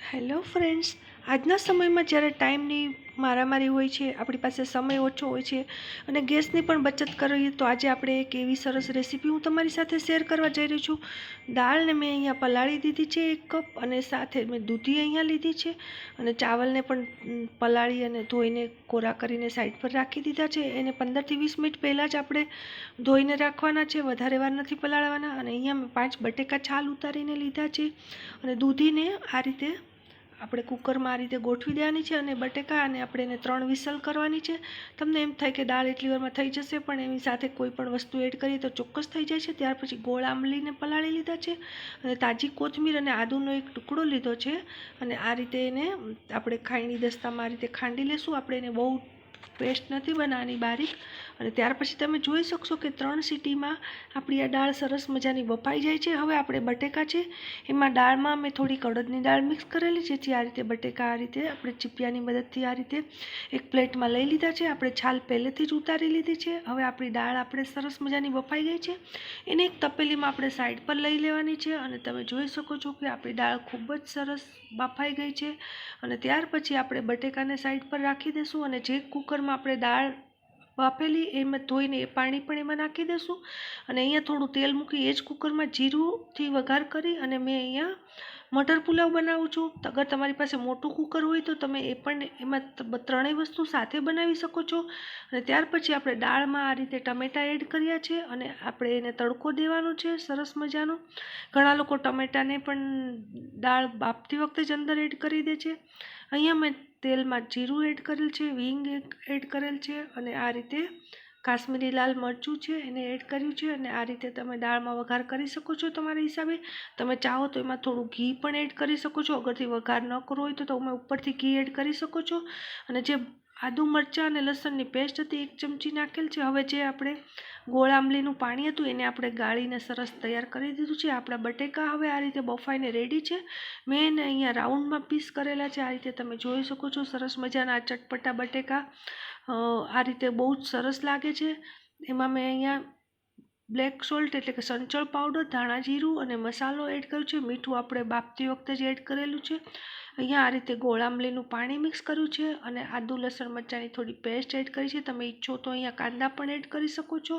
Hello friends, આજના સમયમાં જ્યારે ટાઈમની મારામારી હોય છે, આપણી પાસે સમય ઓછો હોય છે અને ગેસની પણ બચત કરીએ તો આજે આપણે એક એવી સરસ રેસીપી હું તમારી સાથે શેર કરવા જઈ રહી છું. દાળને મેં અહીંયા પલાળી દીધી છે 1 કપ, અને સાથે મેં દૂધી અહીંયા લીધી છે અને ચાવલને પણ પલાળી અને ધોઈને કોરા કરીને સાઈડ પર રાખી દીધા છે. એને 15થી 20 મિનિટ પહેલાં જ આપણે ધોઈને રાખવાના છે, વધારે વાર નથી પલાળવાના. અને અહીંયા મેં 5 બટેકા છાલ ઉતારીને લીધા છે અને દૂધીને આ રીતે આપણે કુકરમાં આ રીતે ગોઠવી દેવાની છે અને બટેકા અને આપણે એને 3 વિસલ કરવાની છે. તમને એમ થાય કે દાળ એટલી વારમાં થઈ જશે, પણ એની સાથે કોઈ પણ વસ્તુ એડ કરીએ તો ચોક્કસ થઈ જાય છે. ત્યાર પછી ગોળ આંબલીને પલાળી લીધા છે અને તાજી કોથમીર અને આદુનો એક ટુકડો લીધો છે અને આ રીતે એને આપણે ખાંડની દસ્તામાં આ રીતે ખાંડી લેશું. આપણે એને બહુ પેસ્ટ નથી બનાવવાની બારીક. અને ત્યાર પછી તમે જોઈ શકશો કે 3 સીટીમાં આપણી આ દાળ સરસ મજાની બફાઈ જાય છે. હવે આપણે બટેકા છે એમાં દાળમાં મેં થોડી અડદની દાળ મિક્સ કરેલી છે. આ રીતે બટેકા આ રીતે આપણે ચીપિયાની મદદથી આ રીતે એક પ્લેટમાં લઈ લીધા છે. આપણે છાલ પહેલેથી જ ઉતારી લીધી છે. હવે આપણી દાળ આપણે સરસ મજાની બફાઈ ગઈ છે. એને એક તપેલીમાં આપણે સાઈડ પર લઈ લેવાની છે અને તમે જોઈ શકો છો કે આપણી દાળ ખૂબ જ સરસ બફાઈ ગઈ છે. અને ત્યાર પછી આપણે બટેકાને સાઈડ પર રાખી દઈશું અને જે કુકરમાં આપણે દાળ બાફેલી એમાં ધોઈને એ પાણી પણ એમાં નાખી દઈશું. અને અહીંયા થોડું તેલ મૂકી એ જ કુકરમાં જીરુંથી વઘાર કરી અને મેં અહીંયા મટર પુલાવ બનાવું છું. અગર તમારી પાસે મોટું કુકર હોય તો તમે એ પણ એમાં ત્રણેય વસ્તુ સાથે બનાવી શકો છો. અને ત્યાર પછી આપણે દાળમાં આ રીતે ટમેટાં એડ કર્યા છે અને આપણે એને તડકો દેવાનો છે સરસ મજાનો. ઘણા લોકો ટમેટાને પણ દાળ બાફતી વખતે જ અંદર એડ કરી દે છે. અહીંયા મેં તેલમાં જીરું એડ કરેલ છે, હિંગ એડ કરેલ છે અને આ રીતે કાશ્મીરી લાલ મરચું છે એને એડ કર્યું છે. અને આ રીતે તમે દાળમાં વઘાર કરી શકો છો તમારા હિસાબે. તમે ચાહો તો એમાં થોડું ઘી પણ એડ કરી શકો છો. અગરથી વઘાર ન કરવો હોય તો તમે ઉપરથી ઘી એડ કરી શકો છો. અને જે આદુ મરચાં અને લસણની પેસ્ટ હતી 1 ચમચી નાખેલ છે. હવે જે આપણે ગોળ આંબલીનું પાણી હતું એને આપણે ગાળીને સરસ તૈયાર કરી દીધું છે. આપણા બટેકા હવે આ રીતે બફાઈને રેડી છે. મેં એને અહીંયા રાઉન્ડમાં પીસ કરેલા છે. આ રીતે તમે જોઈ શકો છો સરસ મજાના ચટપટા બટેકા આ રીતે બહુ જ સરસ લાગે છે. એમાં મેં અહીંયા બ્લેક સોલ્ટ એટલે કે સંચળ પાવડર, ધાણા જીરું અને મસાલો એડ કર્યો છે. મીઠું આપણે બાફતી વખતે જ એડ કરેલું છે. અહીંયા આ રીતે ગોળ આંબલીનું પાણી મિક્સ કર્યું છે અને આદુ લસણ મરચાંની થોડી પેસ્ટ એડ કરી છે. તમે ઈચ્છો તો અહીંયા કાંદા પણ એડ કરી શકો છો.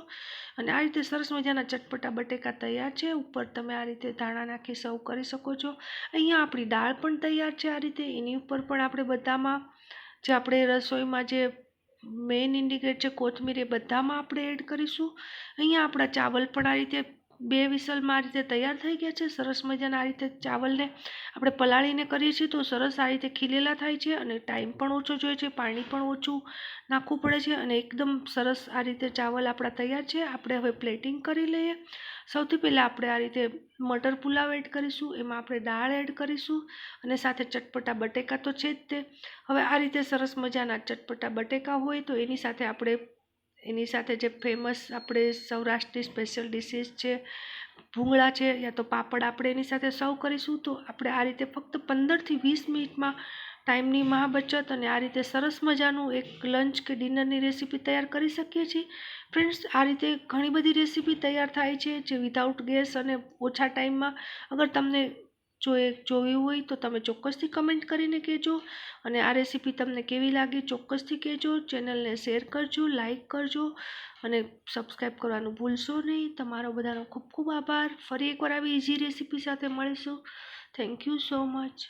અને આ રીતે સરસ મજાના ચટપટા બટેકા તૈયાર છે. ઉપર તમે આ રીતે ધાણા નાખી સર્વ કરી શકો છો. અહીંયા આપણી દાળ પણ તૈયાર છે. આ રીતે એની ઉપર પણ આપણે બધામાં જે આપણે રસોઈમાં જે મેઇન ઇન્ડિગ્રેટ છે કોથમીર, એ બધામાં આપણે એડ કરીશું. અહીંયા આપણા ચાવલ પણ આ રીતે 2 વિસલમાં આ રીતે તૈયાર થઈ ગયા છે. સરસ મજાના આ રીતે ચાવલને આપણે પલાળીને કરીએ છીએ તો સરસ આ રીતે ખીલેલા થાય છે અને ટાઈમ પણ ઓછો જોઈએ છે, પાણી પણ ઓછું નાખવું પડે છે અને એકદમ સરસ આ રીતે ચાવલ આપણા તૈયાર છે. આપણે હવે પ્લેટિંગ કરી લઈએ. સૌથી પહેલાં આપણે આ રીતે મટર પુલાવ એડ કરીશું. એમાં આપણે દાળ એડ કરીશું અને સાથે ચટપટા બટેકા તો છે જ તે. હવે આ રીતે સરસ મજાના ચટપટા બટેકા હોય તો એની સાથે જે ફેમસ આપણે સૌરાષ્ટ્રની સ્પેશિયલ ડિશિસ છે ભૂંગળા છે યા તો પાપડ, આપણે એની સાથે સર્વ કરીશું. તો આપણે આ રીતે ફક્ત 15થી 20 મિનિટમાં ટાઈમની મહાબચત અને આ રીતે સરસ મજાનું એક લંચ કે ડિનરની રેસીપી તૈયાર કરી શકીએ છીએ. ફ્રેન્ડ્સ, આ રીતે ઘણી બધી રેસીપી તૈયાર થાય છે જે વિધાઉટ ગેસ અને ઓછા ટાઈમમાં. અગર તમને જોયું હોય તો તમે ચોક્કસથી કમેન્ટ કરીને કહેજો. અને આ રેસીપી તમને કેવી લાગી ચોક્કસથી કહેજો. ચેનલને શેર કરજો, લાઈક કરજો અને સબસ્ક્રાઈબ કરવાનું ભૂલશો નહીં. તમારો બધાનો ખૂબ ખૂબ આભાર. ફરી એકવાર આવી ઇઝી રેસીપી સાથે મળીશું. Thank you so much.